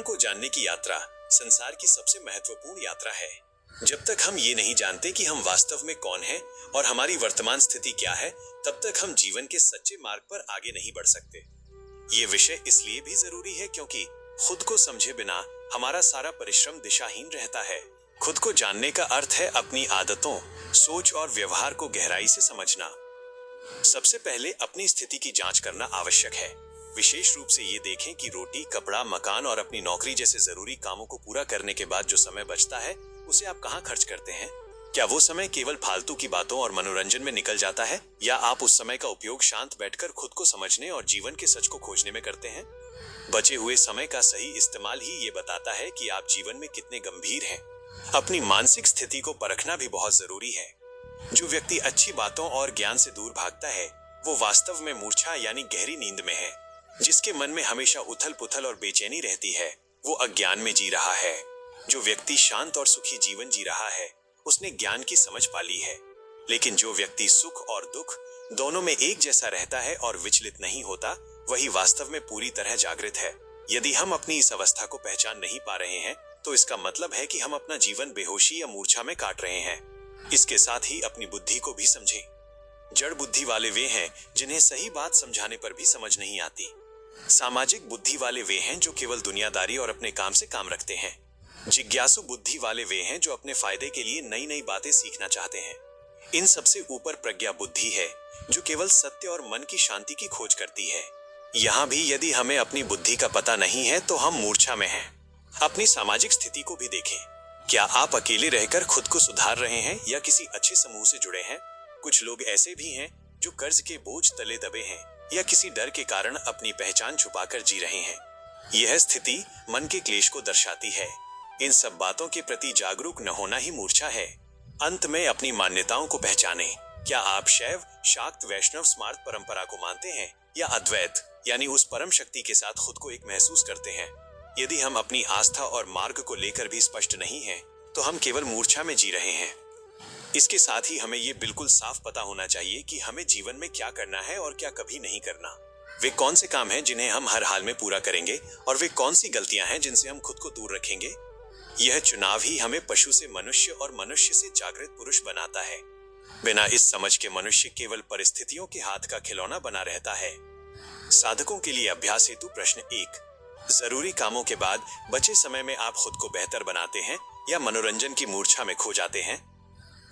को जानने की यात्रा संसार की सबसे महत्वपूर्ण यात्रा है। जब तक हम ये नहीं जानते कि हम वास्तव में कौन हैं और हमारी वर्तमान स्थिति क्या है, तब तक हम जीवन के सच्चे मार्ग पर आगे नहीं बढ़ सकते। ये विषय इसलिए भी जरूरी है क्योंकि खुद को समझे बिना हमारा सारा परिश्रम दिशाहीन रहता है। खुद को जानने का अर्थ है अपनी आदतों, सोच और व्यवहार को गहराई से समझना। सबसे पहले अपनी स्थिति की जांच करना आवश्यक है। विशेष रूप से ये देखें कि रोटी, कपड़ा, मकान और अपनी नौकरी जैसे जरूरी कामों को पूरा करने के बाद जो समय बचता है, उसे आप कहाँ खर्च करते हैं? क्या वो समय केवल फालतू की बातों और मनोरंजन में निकल जाता है, या आप उस समय का उपयोग शांत बैठकर खुद को समझने और जीवन के सच को खोजने में करते हैं? बचे हुए समय का सही इस्तेमाल ही ये बताता है कि आप जीवन में कितने गंभीर हैं। अपनी मानसिक स्थिति को परखना भी बहुत जरूरी है। जो व्यक्ति अच्छी बातों और ज्ञान से दूर भागता है, वो वास्तव में मूर्छा यानी गहरी नींद में है। जिसके मन में हमेशा उथल पुथल और बेचैनी रहती है, वो अज्ञान में जी रहा है। जो व्यक्ति शांत और सुखी जीवन जी रहा है, उसने ज्ञान की समझ पाली है। लेकिन जो व्यक्ति सुख और दुख दोनों में एक जैसा रहता है और विचलित नहीं होता, वही वास्तव में पूरी तरह जागृत है। यदि हम अपनी इस अवस्था को पहचान नहीं पा रहे हैं, तो इसका मतलब है कि हम अपना जीवन बेहोशी या मूर्छा में काट रहे हैं। इसके साथ ही अपनी बुद्धि को भी समझें। जड़ बुद्धि वाले वे हैं जिन्हें सही बात समझाने पर भी समझ नहीं आती। सामाजिक बुद्धि वाले वे हैं जो केवल दुनियादारी और अपने काम से काम रखते हैं। जिज्ञासु बुद्धि वाले वे हैं जो अपने फायदे के लिए नई नई बातें सीखना चाहते हैं। इन सबसे ऊपर प्रज्ञा बुद्धि है, जो केवल सत्य और मन की शांति की खोज करती है। यहाँ भी यदि हमें अपनी बुद्धि का पता नहीं है, तो हम मूर्छा में हैं। अपनी सामाजिक स्थिति को भी देखें। क्या आप अकेले रहकर खुद को सुधार रहे हैं या किसी अच्छे समूह से जुड़े हैं? कुछ लोग ऐसे भी हैं जो कर्ज के बोझ तले दबे हैं या किसी डर के कारण अपनी पहचान छुपाकर जी रहे हैं। यह स्थिति मन के क्लेश को दर्शाती है। इन सब बातों के प्रति जागरूक न होना ही मूर्छा है। अंत में अपनी मान्यताओं को पहचानें। क्या आप शैव, शाक्त, वैष्णव, स्मार्त परंपरा को मानते हैं या अद्वैत यानी उस परम शक्ति के साथ खुद को एक महसूस करते हैं? यदि हम अपनी आस्था और मार्ग को लेकर भी स्पष्ट नहीं हैं, तो हम केवल मूर्छा में जी रहे हैं। इसके साथ ही हमें ये बिल्कुल साफ पता होना चाहिए कि हमें जीवन में क्या करना है और क्या कभी नहीं करना। वे कौन से काम हैं जिन्हें हम हर हाल में पूरा करेंगे, और वे कौन सी गलतियां हैं जिनसे हम खुद को दूर रखेंगे। यह चुनाव ही हमें पशु से मनुष्य और मनुष्य से जागृत पुरुष बनाता है। बिना इस समझ के मनुष्य केवल परिस्थितियों के हाथ का खिलौना बना रहता है। साधकों के लिए अभ्यास हेतु प्रश्न 1। जरूरी कामों के बाद बचे समय में आप खुद को बेहतर बनाते हैं या मनोरंजन की मूर्छा में खो जाते हैं?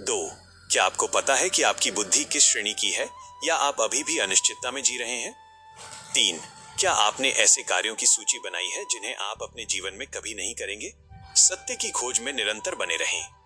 2। क्या आपको पता है कि आपकी बुद्धि किस श्रेणी की है, या आप अभी भी अनिश्चितता में जी रहे हैं? 3। क्या आपने ऐसे कार्यों की सूची बनाई है जिन्हें आप अपने जीवन में कभी नहीं करेंगे? सत्य की खोज में निरंतर बने रहें।